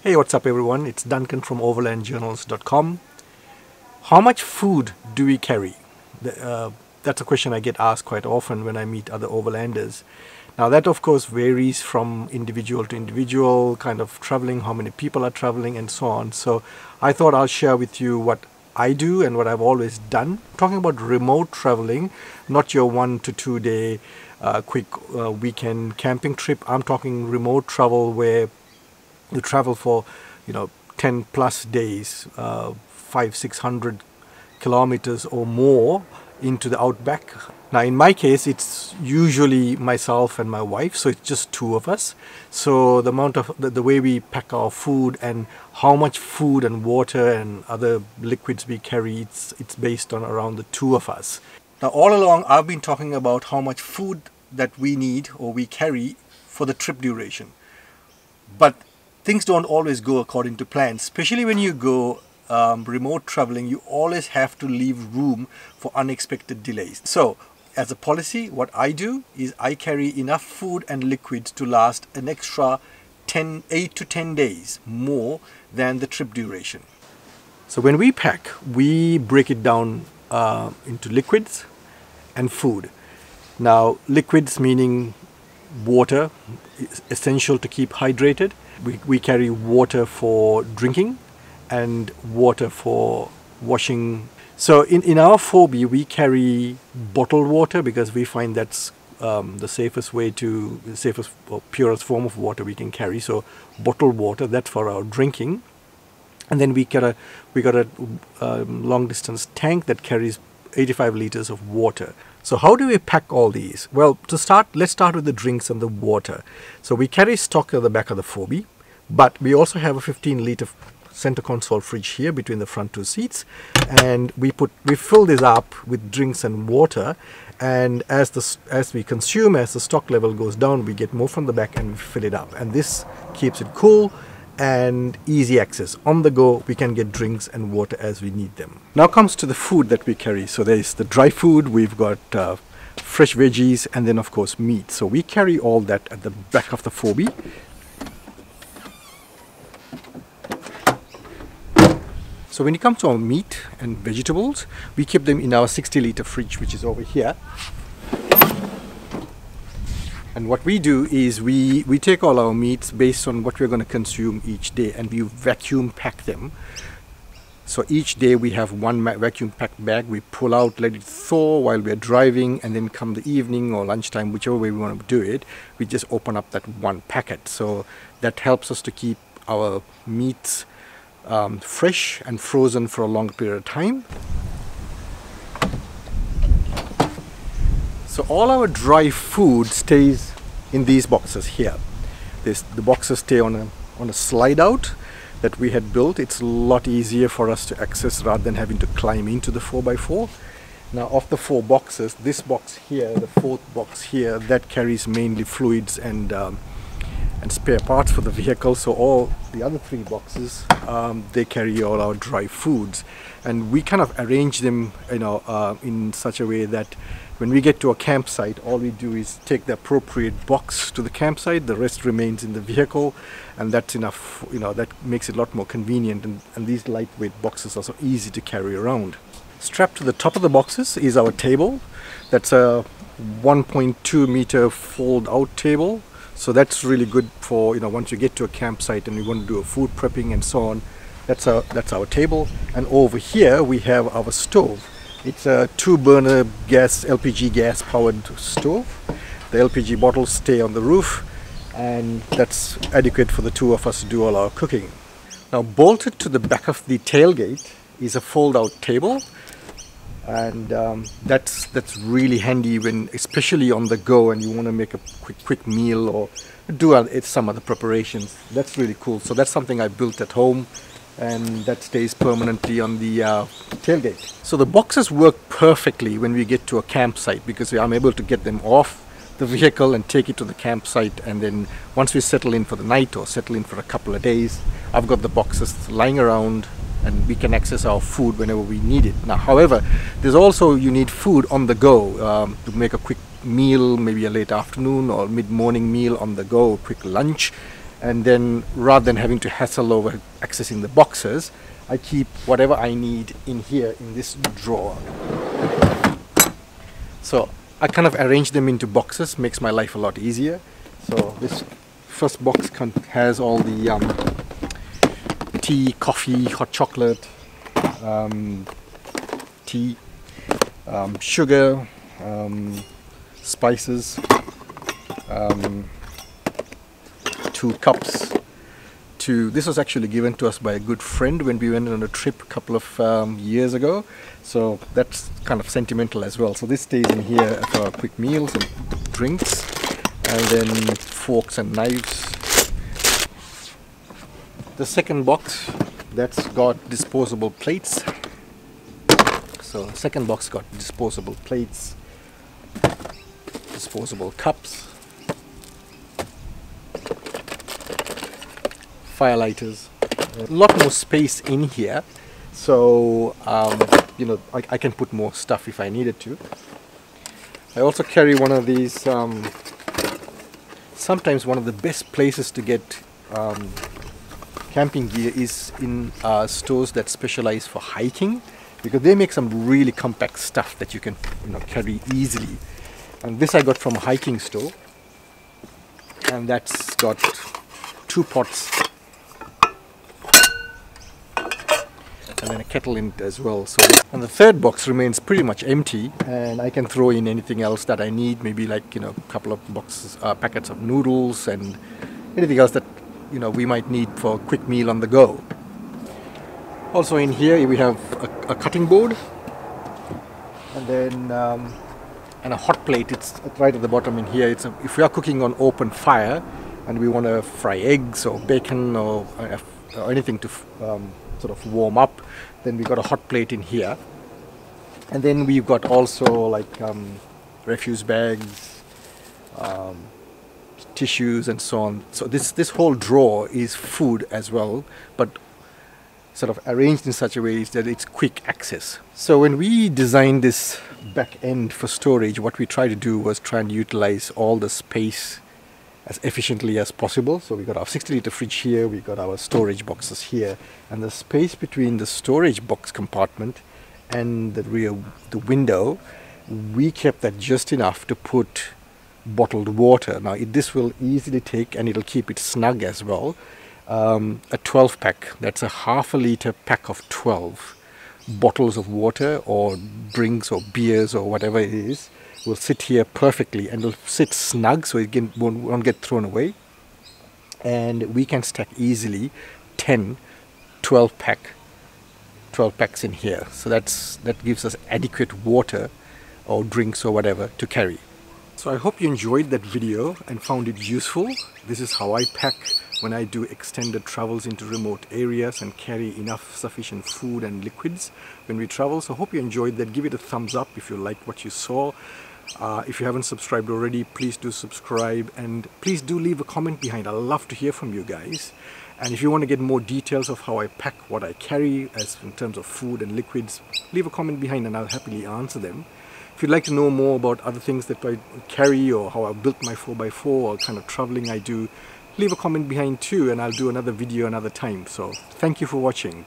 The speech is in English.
Hey, what's up everyone? It's Duncan from overlandjournals.com. How much food do we carry? That's a question I get asked quite often when I meet other overlanders. Now that of course varies from individual to individual, kind of traveling, how many people are traveling and so on. So I thought I'll share with you what I do and what I've always done. Talking about remote traveling, not your 1 to 2 day quick weekend camping trip. I'm talking remote travel where you travel for 10 plus days, 500-600 kilometers or more into the outback. Now in my case it's usually myself and my wife, so it's just two of us. So the amount of the way we pack our food and how much food and water and other liquids we carry, it's based on around the two of us. Now all along I've been talking about how much food that we need or we carry for the trip duration, but things don't always go according to plan, especially when you go remote traveling. You always have to leave room for unexpected delays. So as a policy, what I do is I carry enough food and liquids to last an extra 8 to 10 days more than the trip duration. So when we pack, we break it down into liquids and food. Now liquids meaning water, essential to keep hydrated. We carry water for drinking and water for washing. So in our 4B we carry bottled water because we find that's the safest or purest form of water we can carry. So bottled water, that's for our drinking. And then we got a long distance tank that carries 85 liters of water. So how do we pack all these? Well, let's start with the drinks and the water. So we carry stock at the back of the 4B, but we also have a 15-liter center console fridge here between the front two seats, and we fill this up with drinks and water. And as we consume, as the stock level goes down, we get more from the back and we fill it up. And this keeps it cool and easy access. On the go, we can get drinks and water as we need them. Now comes to the food that we carry. So there's the dry food, we've got fresh veggies, and then of course meat. So we carry all that at the back of the 4B. So when it comes to our meat and vegetables, we keep them in our 60-liter fridge, which is over here. And what we do is we take all our meats based on what we're going to consume each day, and we vacuum pack them. So each day we have one vacuum packed bag. We pull out, let it thaw while we're driving, and then come the evening or lunchtime, whichever way we want to do it, we just open up that one packet. So that helps us to keep our meats fresh and frozen for a long period of time. So all our dry food stays in these boxes here. The boxes stay on a slide out that we had built. It's a lot easier for us to access rather than having to climb into the 4x4. Now of the 4 boxes, this box here, the 4th box here, that carries mainly fluids and spare parts for the vehicle. So all the other 3 boxes, they carry all our dry foods, and we kind of arrange them in such a way that when we get to a campsite, all we do is take the appropriate box to the campsite, the rest remains in the vehicle, and that's enough. That makes it a lot more convenient, and these lightweight boxes are so easy to carry around. Strapped to the top of the boxes is our table. That's a 1.2 meter fold out table. So that's really good for once you get to a campsite and you want to do a food prepping and so on. That's our table. And over here we have our stove. It's a 2-burner LPG gas powered stove. The LPG bottles stay on the roof, and that's adequate for the two of us to do all our cooking. Now bolted to the back of the tailgate is a fold out table, and that's really handy when, especially on the go, and you want to make a quick meal or do some other preparations. That's really cool. So that's something I built at home, and that stays permanently on the tailgate. So the boxes work perfectly when we get to a campsite because I'm able to get them off the vehicle and take it to the campsite, and then once we settle in for the night or settle in for a couple of days, I've got the boxes lying around and we can access our food whenever we need it. Now however, there's also, you need food on the go to make a quick meal, maybe a late afternoon or mid-morning meal on the go, a quick lunch. and then rather than having to hassle over accessing the boxes, I keep whatever I need in here in this drawer. So I kind of arrange them into boxes, makes my life a lot easier. So this first box has all the tea, coffee, hot chocolate, tea, sugar, spices, 2 cups. This was actually given to us by a good friend when we went on a trip a couple of years ago, so that's kind of sentimental as well. So this stays in here for quick meals and drinks, and then forks and knives. The second box, that's got disposable plates. So the second box got disposable plates, disposable cups, fire lighters, a lot more space in here, so you know, I can put more stuff if I needed to. I also carry one of these, sometimes one of the best places to get camping gear is in stores that specialize for hiking, because they make some really compact stuff that you can, you know, carry easily. And this I got from a hiking store, and that's got 2 pots and then a kettle in it as well. So, and the third box remains pretty much empty, and I can throw in anything else that I need, maybe like, you know, a couple of boxes, packets of noodles and anything else that, you know, we might need for a quick meal on the go. Also in here we have a cutting board, and then and a hot plate. It's right at the bottom in here. If we are cooking on open fire and we want to fry eggs or bacon or anything to sort of warm up, then we've got a hot plate in here. And then we've got also like refuse bags, tissues and so on. So this whole drawer is food as well, but sort of arranged in such a way that it's quick access. So when we designed this back end for storage, what we tried to do was try and utilize all the space as efficiently as possible. So we got our 60-litre fridge here, we got our storage boxes here, and the space between the storage box compartment and the window, we kept that just enough to put bottled water. Now this will easily take, and it'll keep it snug as well, a 12 pack. That's a ½ litre pack of 12 bottles of water or drinks or beers or whatever it is, will sit here perfectly, and will sit snug so it won't get thrown away. And we can stack easily 12 packs in here. So that gives us adequate water or drinks or whatever to carry. So I hope you enjoyed that video and found it useful. This is how I pack when I do extended travels into remote areas and carry enough sufficient food and liquids when we travel. So I hope you enjoyed that. Give it a thumbs up if you liked what you saw. If you haven't subscribed already, please do subscribe, and please do leave a comment behind. I love to hear from you guys. And if you want to get more details of how I pack, what I carry as in terms of food and liquids, leave a comment behind and I'll happily answer them. If you'd like to know more about other things that I carry or how I built my 4x4 or kind of traveling I do, leave a comment behind too, and I'll do another video another time. So thank you for watching.